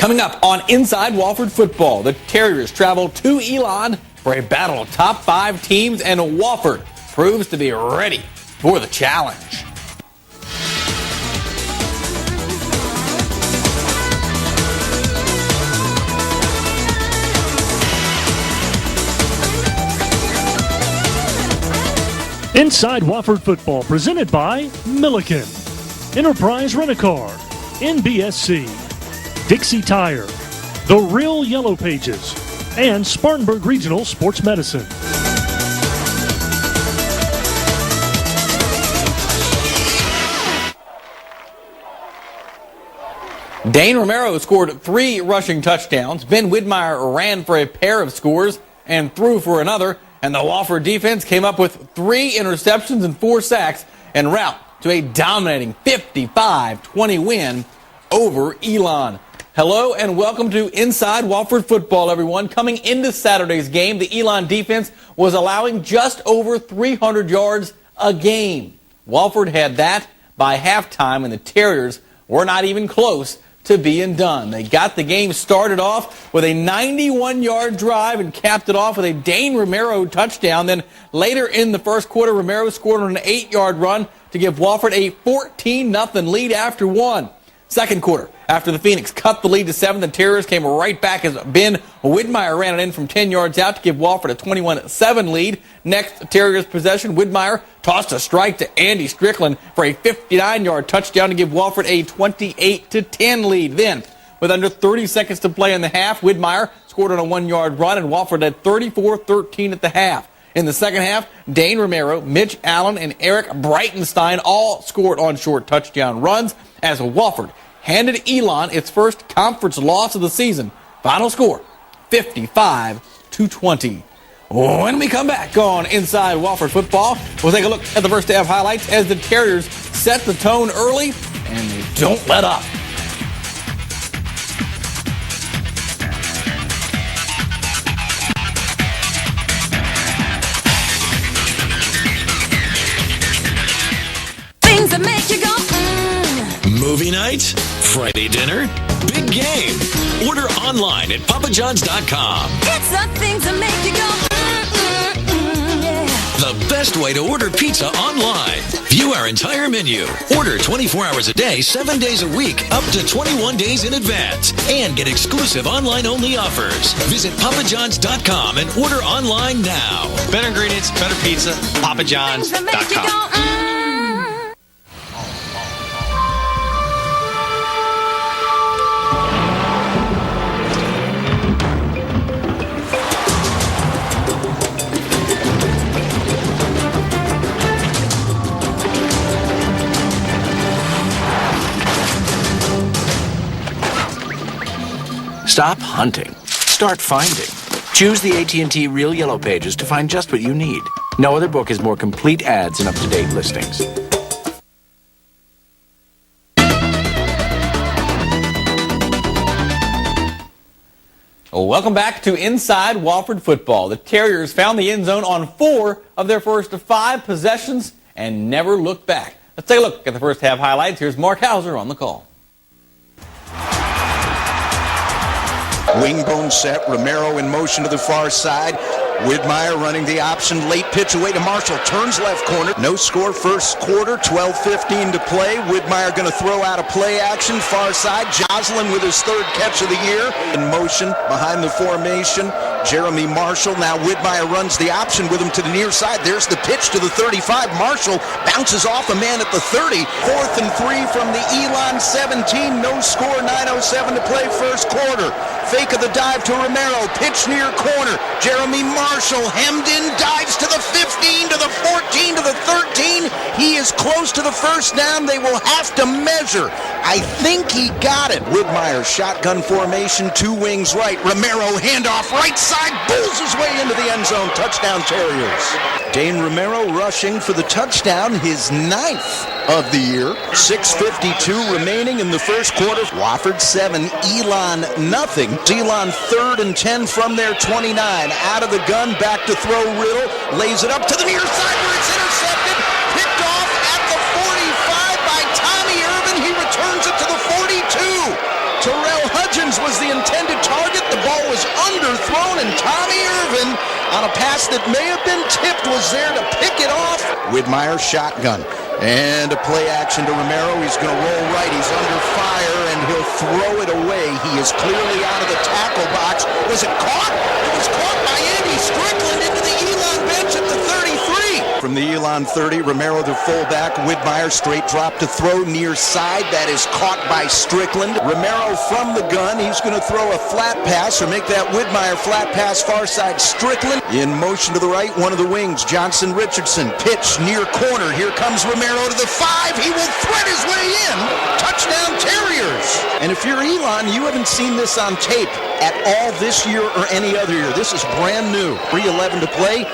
Coming up on Inside Wofford Football, the Terriers travel to Elon for a battle of top 5 teams, and Wofford proves to be ready for the challenge. Inside Wofford Football, presented by Milliken, Enterprise Rent-A-Car, NBSC, Dixie Tire, The Real Yellow Pages, and Spartanburg Regional Sports Medicine. Dane Romero scored 3 rushing touchdowns. Ben Widmeyer ran for a pair of scores and threw for another. And the Wofford defense came up with 3 interceptions and 4 sacks en route to a dominating 55-20 win over Elon. Hello and welcome to Inside Wofford Football, everyone. Coming into Saturday's game, the Elon defense was allowing just over 300 yards a game. Wofford had that by halftime, and the Terriers were not even close to being done. They got the game started off with a 91-yard drive and capped it off with a Dane Romero touchdown. Then later in the first quarter, Romero scored on an 8-yard run to give Wofford a 14-0 lead after one. Second quarter, after the Phoenix cut the lead to 7, the Terriers came right back as Ben Widmeyer ran it in from 10 yards out to give Wofford a 21-7 lead. Next Terriers possession, Widmeyer tossed a strike to Andy Strickland for a 59-yard touchdown to give Wofford a 28-10 lead. Then, with under 30 seconds to play in the half, Widmeyer scored on a 1-yard run, and Wofford had 34-13 at the half. In the second half, Dane Romero, Mitch Allen, and Eric Breitenstein all scored on short touchdown runs as Wofford handed Elon its first conference loss of the season. Final score, 55-20. When we come back on Inside Wofford Football, we'll take a look at the first half highlights as the Terriers set the tone early and they don't let up. Things that make you go, Movie night? Friday dinner? Big game. Order online at papajohns.com. it's the things that make you go, yeah. The best way to order pizza online. View our entire menu. Order 24 hours a day, 7 days a week, up to 21 days in advance. And get exclusive online-only offers. Visit papajohns.com and order online now. Better ingredients, better pizza, Things that make you go, papajohns.com. Stop hunting. Start finding. Choose the AT&T Real Yellow Pages to find just what you need. No other book has more complete ads and up-to-date listings. Welcome back to Inside Wofford Football. The Terriers found the end zone on 4 of their first 5 possessions and never looked back. Let's take a look at the first half highlights. Here's Mark Hauser on the call. Wingbone set, Romero in motion to the far side. Widmeyer running the option, late pitch away to Marshall, turns left corner. No score first quarter, 12:15 to play. Widmeyer going to throw out a play action, far side. Joslin with his 3rd catch of the year. In motion behind the formation, Jeremy Marshall. Now Widmeyer runs the option with him to the near side. There's the pitch to the 35. Marshall bounces off a man at the 30. 4th and 3 from the Elon 17. No score, 9:07 to play first quarter. Fake of the dive to Romero. Pitch near corner. Jeremy Marshall hemmed in, dives to the 15, to the 14, to the 13. He is close to the first down. They will have to measure. I think he got it. Widmeyer shotgun formation, 2 wings right. Romero handoff right side, bulls his way into the end zone. Touchdown Terriers. Dane Romero rushing for the touchdown, his 9th of the year. 6:52 remaining in the first quarter. Wofford 7, Elon nothing. Elon 3rd and 10 from their 29. Out of the gun, back to throw Riddle. Lays it up to the near side where it's intercepted. Picked off at the 45 by Tommy Irvin. He returns it to the 42. Terrell Hudgens was the corner thrown, and Tommy Irvin, on a pass that may have been tipped, was there to pick it off. Widmeyer shotgun. And a play action to Romero. He's going to roll right. He's under fire, and he'll throw it away. He is clearly out of the tackle box. Was it caught? It was caught by Andy Strickland into the Elon bench at the 33. From the Elon 30, Romero the fullback. Widmeyer straight drop to throw near side. That is caught by Strickland. Romero from the gun. He's going to throw a flat pass or make that Widmeyer flat pass far side. Strickland in motion to the right. One of the wings. Johnson Richardson. Pitch near corner. Here comes Romero to the 5. He will thread his way in. Touchdown Terriers. And if you're Elon, you haven't seen this on tape at all this year or any other year. This is brand new. 3:11 to play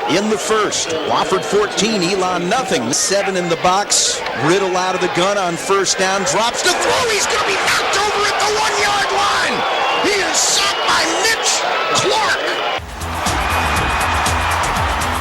in the first. Wofford 14, Elon nothing. 7 in the box. Riddle out of the gun on first down. Drops to throw. He's going to be knocked over at the 1-yard line. He is sacked by Mitch Clark.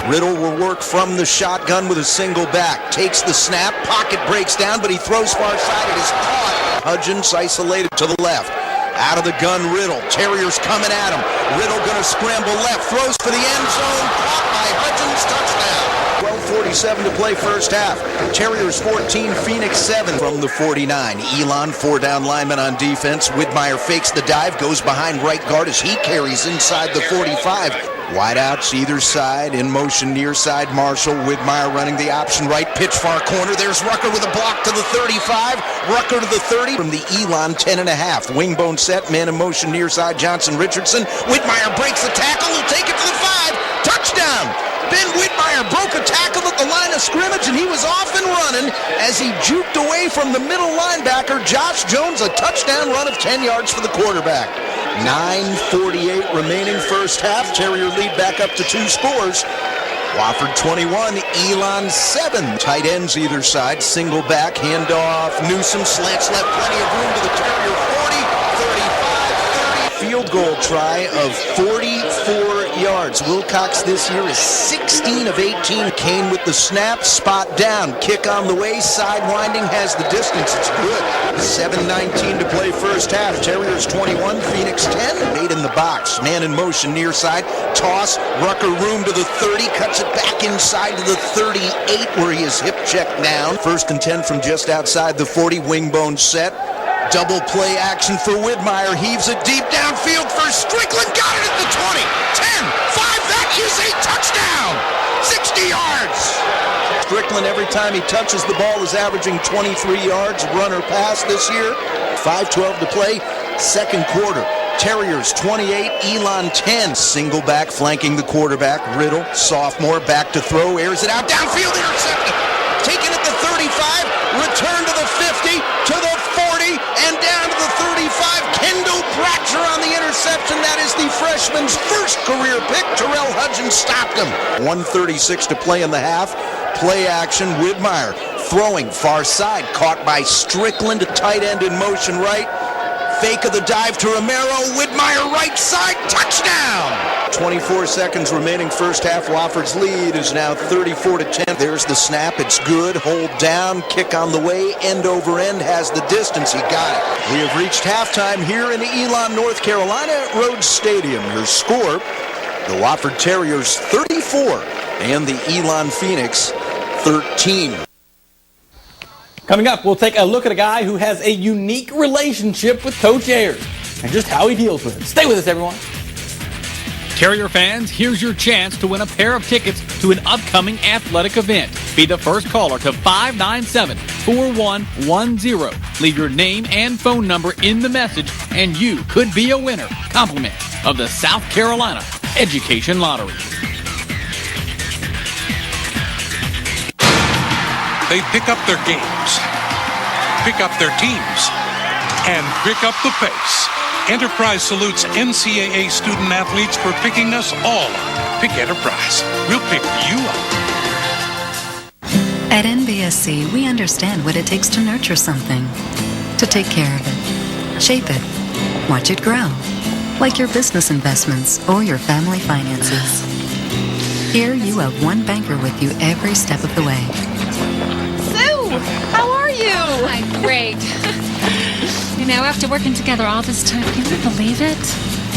Riddle will work from the shotgun with a single back. Takes the snap. Pocket breaks down, but he throws far side. It is caught. Hudgens isolated to the left. Out of the gun, Riddle. Terriers coming at him. Riddle going to scramble left. Throws for the end zone. Caught by Hudgens. Touchdown. 12:47 to play first half. Terriers 14, Phoenix 7 from the 49. Elon, 4-down lineman on defense. Widmeyer fakes the dive. Goes behind right guard as he carries inside the 45. Wideouts either side, in motion near side. Marshall, Widmeyer running the option right, pitch far corner. There's Rucker with a block to the 35. Rucker to the 30 from the Elon 10.5. Wingbone set, man in motion near side. Johnson Richardson. Widmeyer breaks the tackle. He'll take it to the 5. Touchdown. Ben Widmeyer broke a tackle at the line of scrimmage, and he was off and running as he juked away from the middle linebacker, Josh Jones. A touchdown run of 10 yards for the quarterback. 9:48 remaining first half. Terrier lead back up to 2 scores. Wofford 21, Elon 7. Tight ends either side. Single back, handoff. Newsom slants left. Plenty of room to the Terrier 40, 35, 30. Field goal try of 44 yards. Wilcox this year is 16 of 18. Kane with the snap. Spot down. Kick on the way. Sidewinding has the distance. It's good. 7:19 to play first half. Terriers 21, Phoenix 10. 8 in the box. Man in motion near side. Toss. Rucker room to the 30. Cuts it back inside to the 38 where he is hip checked down. 1st and 10 from just outside the 40. Wingbone set. Double play action for Widmeyer. Heaves it deep downfield for Strickland. Got it at the 20. 10. 5. That is a touchdown. 60 yards. Strickland, every time he touches the ball, is averaging 23 yards. Runner pass this year. 5:12 to play. Second quarter. Terriers 28, Elon 10. Single back flanking the quarterback. Riddle, sophomore, back to throw. Airs it out downfield. Intercepted. Taken at the 35. Return to the 50. To the 40. And down to the 35. Kendall Pratcher on the interception. That is the freshman's first career pick. Terrell Hudgens stopped him. 1:36 to play in the half. Play action. Widmeyer throwing far side. Caught by Strickland. Tight end in motion right. Fake of the dive to Romero. Widmeyer right side. Touchdown. 24 seconds remaining first half. Wofford's lead is now 34-10. There's the snap. It's good. Hold down. Kick on the way. End over end. Has the distance. He got it. We have reached halftime here in Elon, North Carolina at Rhodes Stadium. Your score, the Wofford Terriers 34 and the Elon Phoenix 13. Coming up, we'll take a look at a guy who has a unique relationship with Coach Ayers and just how he deals with it. Stay with us, everyone. Terrier fans, here's your chance to win a pair of tickets to an upcoming athletic event. Be the first caller to 597-4110. Leave your name and phone number in the message, and you could be a winner. Compliment of the South Carolina Education Lottery. They pick up their games, pick up their teams, and pick up the pace. Enterprise salutes NCAA student athletes for picking us all up. Pick Enterprise. We'll pick you up. At NBSC, we understand what it takes to nurture something, to take care of it, shape it, watch it grow, like your business investments or your family finances. Here you have one banker with you every step of the way. How are you? Hi, great. After working together all this time, can you believe it?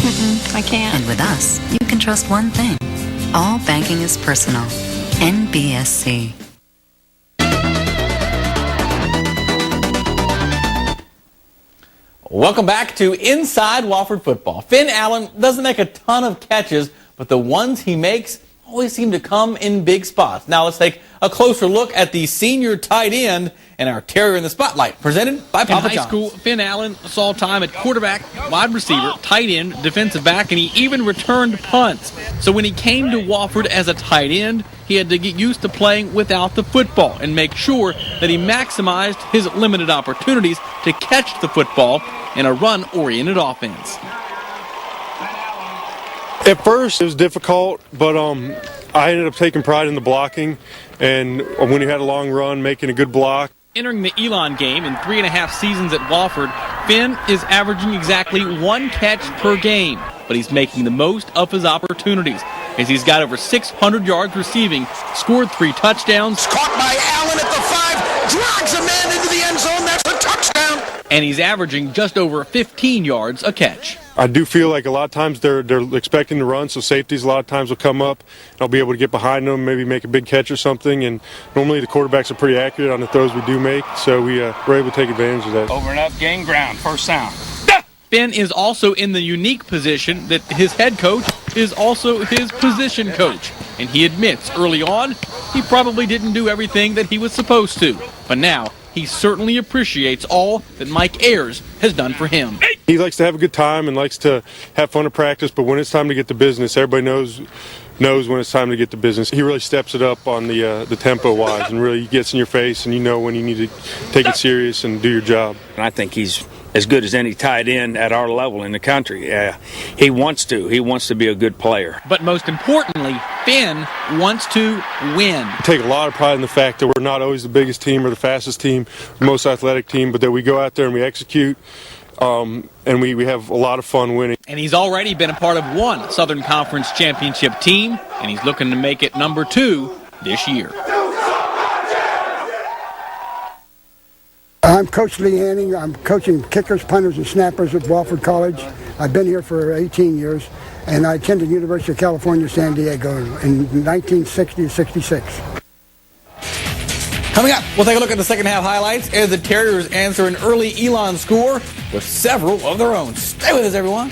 I can't. And with us, you can trust one thing. All banking is personal. NBSC. Welcome back to Inside Wofford Football. Finn Allen doesn't make a ton of catches, but the ones he makes always seem to come in big spots. Now let's take a closer look at the senior tight end and our Terrier in the Spotlight, presented by Papa In high John's. school, Finn Allen saw time at quarterback, wide receiver, tight end, defensive back, and he even returned punts. So when he came to Wofford as a tight end, he had to get used to playing without the football and make sure that he maximized his limited opportunities to catch the football in a run-oriented offense. At first, it was difficult, but I ended up taking pride in the blocking, and when you had a long run, making a good block. Entering the Elon game in 3.5 seasons at Wofford, Finn is averaging exactly 1 catch per game, but he's making the most of his opportunities as he's got over 600 yards receiving, scored 3 touchdowns. Caught by Allen at the 5, drags a man into the end zone. That's a touchdown. And he's averaging just over 15 yards a catch. I do feel like a lot of times they're expecting to run, so safeties a lot of times will come up. I'll be able to get behind them, maybe make a big catch or something, and normally the quarterbacks are pretty accurate on the throws we do make, so we're able to take advantage of that. Over and up, gain ground, first sound. Finn is also in the unique position that his head coach is also his position coach. And he admits early on he probably didn't do everything that he was supposed to. But now he certainly appreciates all that Mike Ayers has done for him. He likes to have a good time and likes to have fun at practice, but when it's time to get to business, everybody knows when it's time to get to business. He really steps it up on the tempo-wise and really gets in your face, and you know when you need to take it serious and do your job. And I think he's as good as any tight end at our level in the country. He wants to be a good player. But most importantly, Finn wants to win. We take a lot of pride in the fact that we're not always the biggest team or the fastest team, the most athletic team, but that we go out there and we execute, and we have a lot of fun winning. And he's already been a part of one Southern Conference championship team, and he's looking to make it number 2 this year. I'm Coach Lee Hanning. I'm coaching kickers, punters, and snappers at Wofford College. I've been here for 18 years, and I attended University of California, San Diego in 1960 to 66. Coming up, we'll take a look at the second half highlights as the Terriers answer an early Elon score with several of their own. Stay with us, everyone.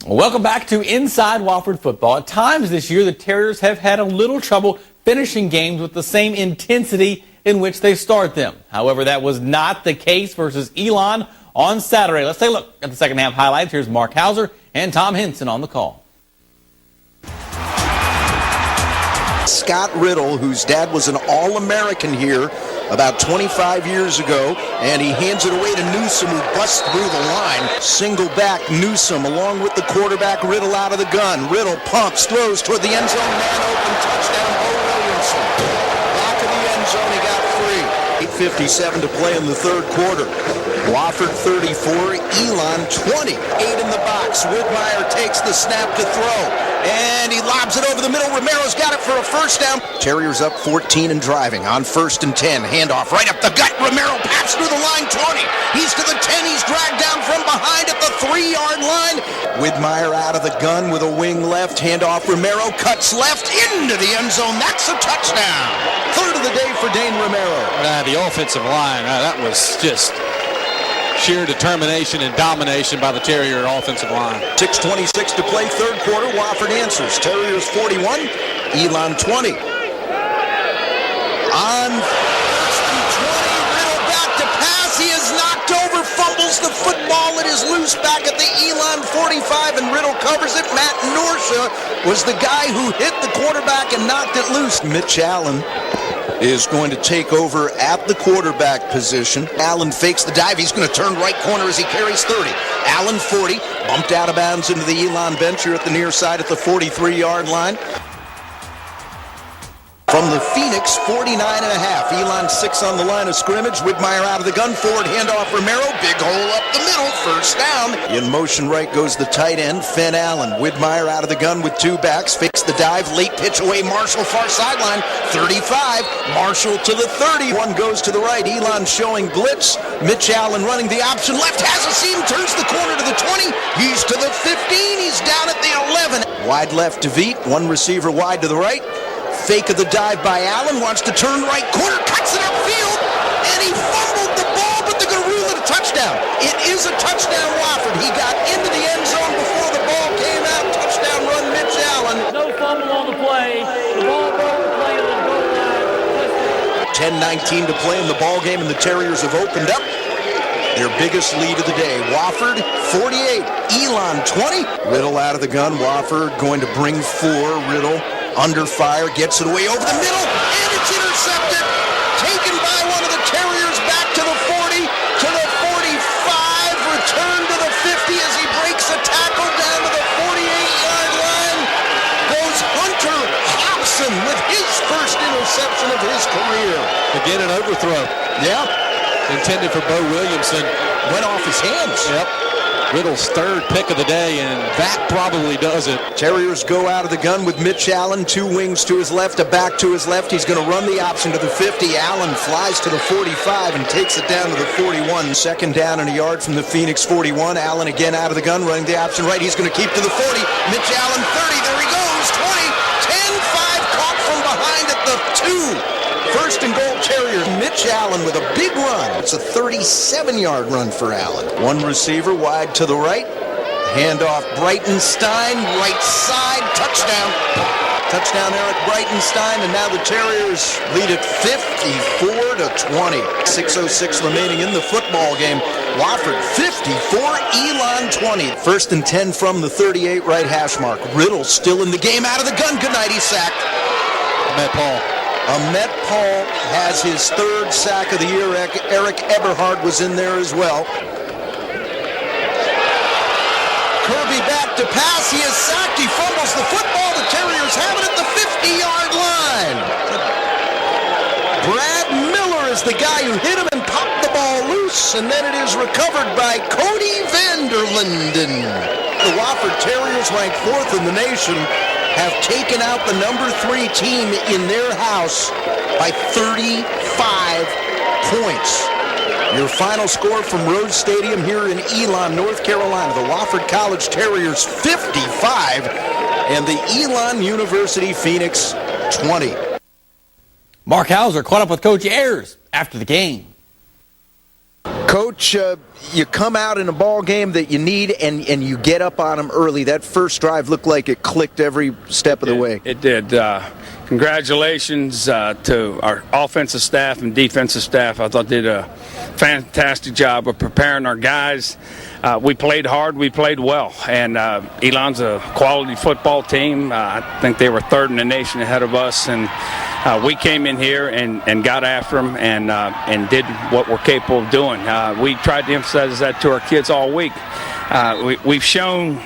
Welcome back to Inside Wofford Football. At times this year, the Terriers have had a little trouble finishing games with the same intensity in which they start them. However, that was not the case versus Elon on Saturday. Let's take a look at the second half highlights. Here's Mark Hauser and Tom Henson on the call. Scott Riddle, whose dad was an All-American here about 25 years ago, and he hands it away to Newsom, who busts through the line. Single back Newsom along with the quarterback Riddle out of the gun. Riddle pumps, throws toward the end zone, man open, touchdown, Bo Williamson. Back of the end zone, he got free. 8:57 to play in the third quarter. Wofford 34, Elon 20. 8 in the box. Widmeyer takes the snap to throw, and he lobs lobs it over the middle. Romero's got it for a first down. Terriers up 14 and driving on 1st and 10. Handoff right up the gut. Romero pass through the line, 20. He's to the 10. He's dragged down from behind at the 3-yard line. Widmeyer out of the gun with a wing left. Handoff. Romero cuts left into the end zone. That's a touchdown. Third of the day for Dane Romero. The offensive line, that was just sheer determination and domination by the Terrier offensive line. 6:26 to play, third quarter. Wofford answers. Terriers 41, Elon 20. On 1st and 20, Riddle back to pass. He is knocked over, fumbles the football. It is loose back at the Elon 45, and Riddle covers it. Matt Norsha was the guy who hit the quarterback and knocked it loose. Mitch Allen is going to take over at the quarterback position. Allen fakes the dive. He's going to turn right corner as he carries 30. Allen 40, bumped out of bounds into the Elon bench here at the near side at the 43-yard line. From the Phoenix, 49.5. Elon 6 on the line of scrimmage. Widmeyer out of the gun. Forward handoff. Romero. Big hole up the middle. First down. In motion right goes the tight end, Finn Allen. Widmeyer out of the gun with two backs. Fakes the dive. Late pitch away. Marshall far sideline. 35. Marshall to the 30. One goes to the right. Elon showing blitz. Mitch Allen running the option. Left has a seam. Turns the corner to the 20. He's to the 15. He's down at the 11. Wide left to Veet. One receiver wide to the right. Fake of the dive by Allen, wants to turn right corner, cuts it upfield, and he fumbled the ball, but they're going to rule it a touchdown. It is a touchdown, Wofford. He got into the end zone before the ball came out. Touchdown run, Mitch Allen. No fumble on the play. The ball broke the play on the goal line. 10-19 to play in the ball game, and the Terriers have opened up their biggest lead of the day. Wofford 48, Elon 20. Riddle out of the gun. Wofford going to bring 4. Riddle under fire, gets it away over the middle, and it's intercepted. Taken by one of the Terriers back to the 40, to the 45, return to the 50 as he breaks a tackle down to the 48-yard line. Goes Hunter Hobson with his first interception of his career. Again, an overthrow. Yeah. Intended for Bo Williamson. Went off his hands. Yep. Riddle's third pick of the day, and that probably does it. Terriers go out of the gun with Mitch Allen, 2 wings to his left, a back to his left. He's going to run the option to the 50. Allen flies to the 45 and takes it down to the 41. Second down and a yard from the Phoenix 41. Allen again out of the gun, running the option right. He's going to keep to the 40. Mitch Allen 30. There he goes. 20, 10-5, caught from behind at the 2. First and goal, Terriers. Mitch Allen with a big run. It's a 37-yard run for Allen. One receiver wide to the right. Handoff Breitenstein, right side, touchdown. Touchdown Eric Breitenstein, and now the Terriers lead it 54-20. 6:06 remaining in the football game. Wofford 54, Elon 20. First and 10 from the 38 right hash mark. Riddle still in the game, out of the gun. Good night, he's sacked. Matt Paul. Ahmet Paul has his 3rd sack of the year. Eric Eberhard was in there as well. Kirby back to pass. He is sacked. He fumbles the football. The Terriers have it at the 50-yard line. Brad Miller is the guy who hit him and popped the ball loose, and then it is recovered by Cody Vanderlinden. The Wofford Terriers, ranked 4th in the nation, have taken out the number 3 team in their house by 35 points. Your final score from Rose Stadium here in Elon, North Carolina. The Wofford College Terriers 55 and the Elon University Phoenix 20. Mark Hauser caught up with Coach Ayers after the game. Coach, you come out in a ball game that you need, and you get up on them early. That first drive looked like it clicked every step of the way. It did. Congratulations to our offensive staff and defensive staff. I thought they did a fantastic job of preparing our guys. We played hard, we played well, and Elon's a quality football team. I think they were 3rd in the nation ahead of us, and we came in here and got after them and did what we're capable of doing. We tried to emphasize that to our kids all week. We've shown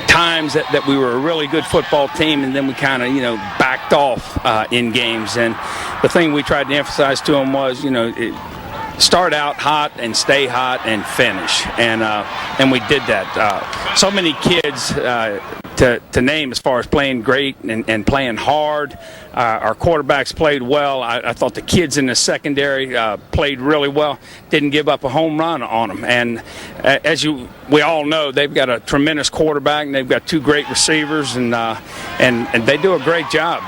times that we were a really good football team, and then we kind of backed off in games. And the thing we tried to emphasize to them was start out hot and stay hot and finish, and we did that. So many kids to name as far as playing great and playing hard. Our quarterbacks played well. I thought the kids in the secondary played really well. Didn't give up a home run on them. And as we all know, they've got a tremendous quarterback and they've got two great receivers, and they do a great job.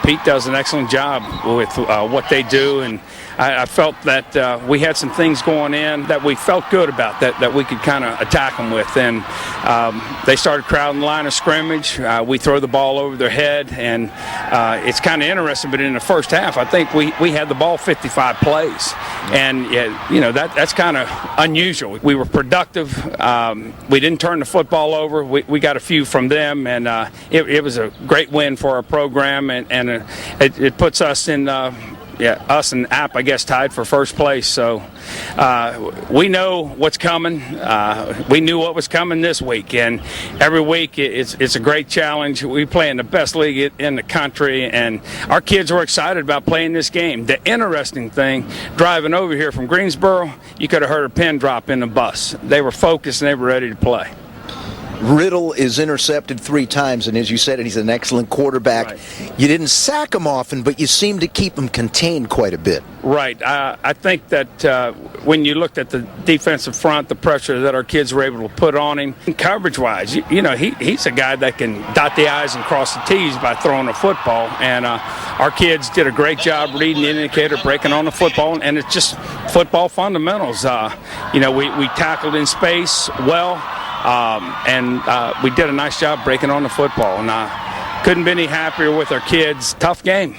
Pete does an excellent job with what they do, and I felt that we had some things going in that we felt good about, that we could kind of attack them with. And they started crowding the line of scrimmage. We throw the ball over their head, and it's kind of interesting. But in the first half, I think we had the ball 55 plays. And, that's kind of unusual. We were productive. We didn't turn the football over. We got a few from them, and it was a great win for our program, and it puts us in us and App, I guess, tied for first place. So we know what's coming. We knew what was coming this week, and every week it's a great challenge. We play in the best league in the country, and our kids were excited about playing this game. The interesting thing, driving over here from Greensboro, you could have heard a pin drop in the bus. They were focused and they were ready to play. Riddle is intercepted 3 times, and as you said, he's an excellent quarterback. Right. You didn't sack him often, but you seemed to keep him contained quite a bit. Right. I think that when you looked at the defensive front, the pressure that our kids were able to put on him, coverage-wise, he's a guy that can dot the I's and cross the T's by throwing a football, and our kids did a great job reading the indicator, breaking on the football, and it's just football fundamentals. We tackled in space well. And we did a nice job breaking on the football, and couldn't be any happier with our kids. Tough game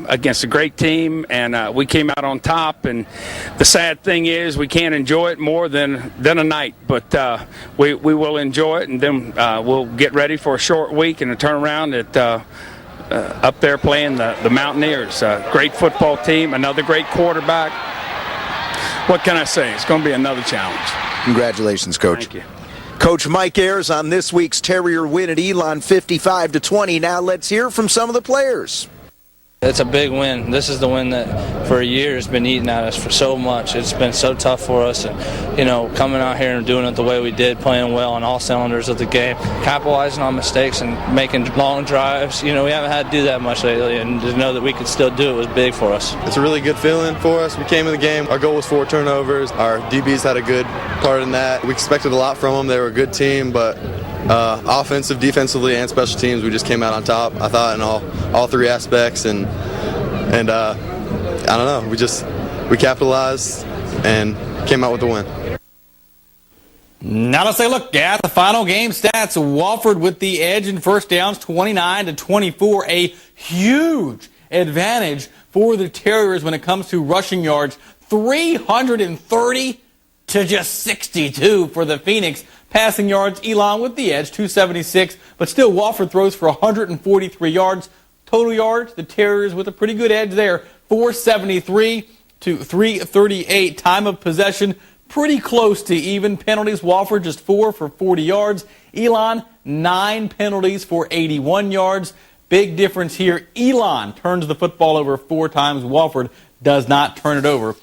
against a great team, and we came out on top. And the sad thing is we can't enjoy it more than a night, but we will enjoy it, and then we'll get ready for a short week and a turnaround up there playing the Mountaineers. Great football team, another great quarterback. What can I say? It's going to be another challenge. Congratulations, Coach. Thank you. Coach Mike Ayers on this week's Terrier win at Elon, 55-20. Now let's hear from some of the players. It's a big win. This is the win that for a year has been eating at us for so much. It's been so tough for us, and coming out here and doing it the way we did, playing well on all cylinders of the game, capitalizing on mistakes and making long drives. We haven't had to do that much lately, and to know that we could still do it was big for us. It's a really good feeling for us. We came in the game. Our goal was 4 turnovers. Our DBs had a good part in that. We expected a lot from them. They were a good team, but offensive, defensively, and special teams, we just came out on top, I thought, in all 3 aspects, and I don't know, we capitalized and came out with the win. Now let's take a look at the final game stats. Wofford with the edge in first downs, 29-24, a huge advantage for the Terriers when it comes to rushing yards, 330 to just 62 for the Phoenix. Passing yards, Elon with the edge, 276, but still Wofford throws for 143 yards. Total yards, the Terriers with a pretty good edge there, 473 to 338. Time of possession, pretty close to even. Penalties, Wofford just 4 for 40 yards. Elon, 9 penalties for 81 yards. Big difference here. Elon turns the football over 4 times. Wofford does not turn it over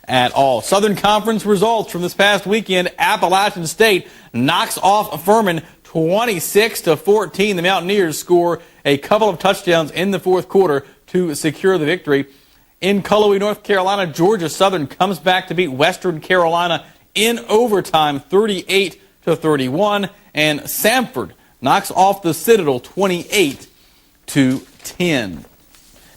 at all. Southern Conference results from this past weekend. Appalachian State knocks off Furman 26-14. The Mountaineers score a couple of touchdowns in the fourth quarter to secure the victory. In Cullowhee, North Carolina, Georgia Southern comes back to beat Western Carolina in overtime, 38-31. And Samford knocks off the Citadel 28-10.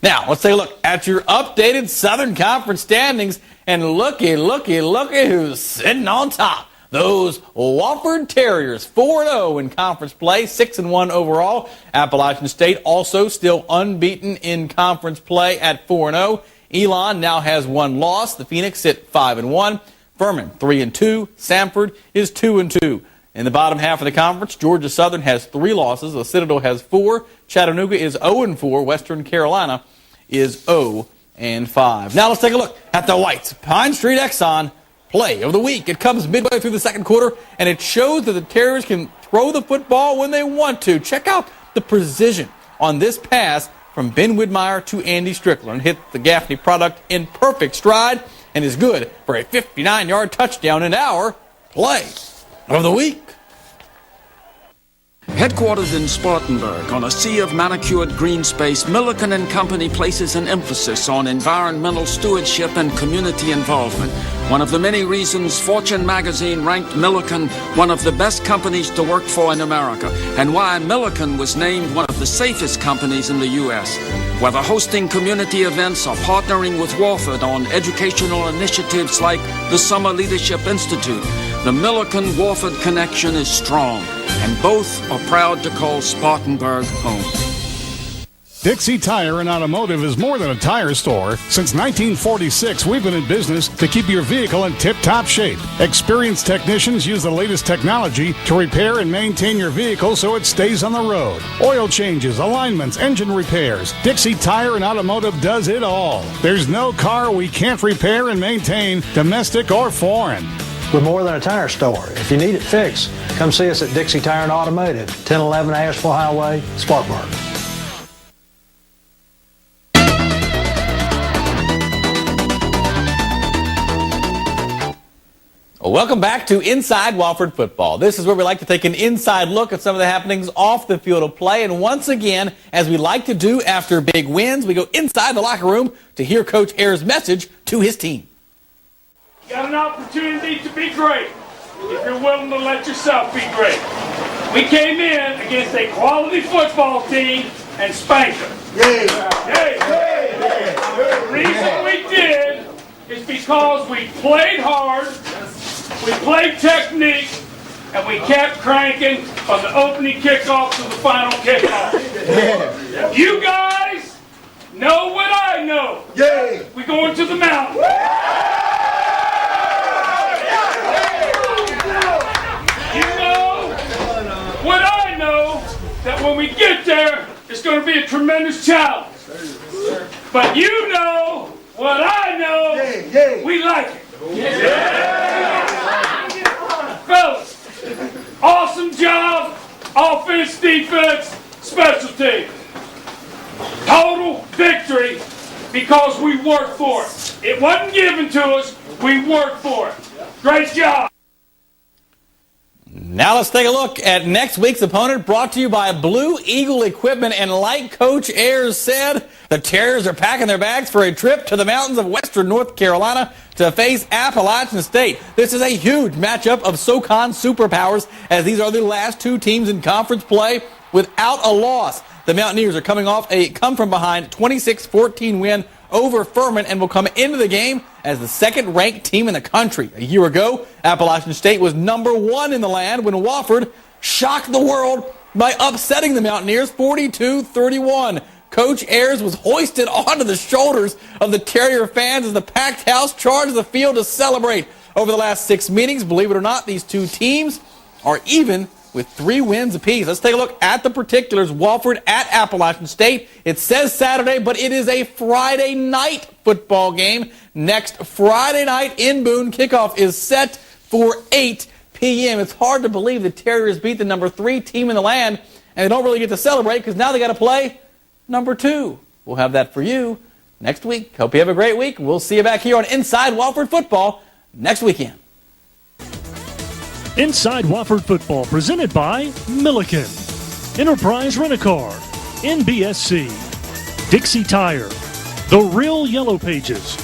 Now, let's take a look at your updated Southern Conference standings. And looky who's sitting on top. Those Wofford Terriers, 4-0 in conference play, 6-1 overall. Appalachian State also still unbeaten in conference play at 4-0. Elon now has 1 loss. The Phoenix sit 5-1. Furman 3-2. Samford is 2-2. In the bottom half of the conference, Georgia Southern has 3 losses. The Citadel has 4. Chattanooga is 0-4. Western Carolina is 0-5. Now let's take a look at the Whites. Pine Street Exxon play of the week. It comes midway through the second quarter, and it shows that the Terriers can throw the football when they want to. Check out the precision on this pass from Ben Widmeyer to Andy Strickland. Hit the Gaffney product in perfect stride and is good for a 59-yard touchdown in our play of the week. Headquartered in Spartanburg on a sea of manicured green space, Milliken & Company places an emphasis on environmental stewardship and community involvement. One of the many reasons Fortune magazine ranked Milliken one of the best companies to work for in America, and why Milliken was named one of the safest companies in the U.S. Whether hosting community events or partnering with Wofford on educational initiatives like the Summer Leadership Institute, the Milliken-Wofford connection is strong, and both are proud to call Spartanburg home. Dixie Tire and Automotive is more than a tire store. Since 1946, we've been in business to keep your vehicle in tip-top shape. Experienced technicians use the latest technology to repair and maintain your vehicle so it stays on the road. Oil changes, alignments, engine repairs. Dixie Tire and Automotive does it all. There's no car we can't repair and maintain, domestic or foreign. We're more than a tire store. If you need it fixed, come see us at Dixie Tire and Automotive, 1011 Asheville Highway, Spartanburg. Welcome back to Inside Wofford Football. This is where we like to take an inside look at some of the happenings off the field of play. And once again, as we like to do after big wins, we go inside the locker room to hear Coach Ayers' message to his team. You got an opportunity to be great if you're willing to let yourself be great. We came in against a quality football team and spanked them. The reason we did is because we played hard, we played technique, and we kept cranking from the opening kickoff to the final kickoff. You guys know what I know. We going to the mountain. You know what I know, that when we get there, it's going to be a tremendous challenge. But you know what I know, we like it. Fellas, awesome job, offense, defense, special teams. Total victory because we worked for it. It wasn't given to us, we worked for it. Great job. Now let's take a look at next week's opponent, brought to you by Blue Eagle Equipment. And like Coach Ayers said, the Terriers are packing their bags for a trip to the mountains of western North Carolina to face Appalachian State. This is a huge matchup of SoCon superpowers, as these are the last two teams in conference play without a loss. The Mountaineers are coming off a come-from-behind 26-14 win over Furman and will come into the game as the second-ranked team in the country. A year ago, Appalachian State was #1 in the land when Wofford shocked the world by upsetting the Mountaineers 42-31. Coach Ayers was hoisted onto the shoulders of the Terrier fans as the packed house charged the field to celebrate. Over the last 6 meetings, believe it or not, these two teams are even with 3 wins apiece. Let's take a look at the particulars. Wofford at Appalachian State. It says Saturday, but it is a Friday night football game. Next Friday night in Boone. Kickoff is set for 8 p.m. It's hard to believe the Terriers beat the #3 team in the land, and they don't really get to celebrate because now they got to play #2. We'll have that for you next week. Hope you have a great week. We'll see you back here on Inside Wofford Football next weekend. Inside Wofford Football, presented by Milliken, Enterprise Rent-A-Car, NBSC, Dixie Tire, The Real Yellow Pages,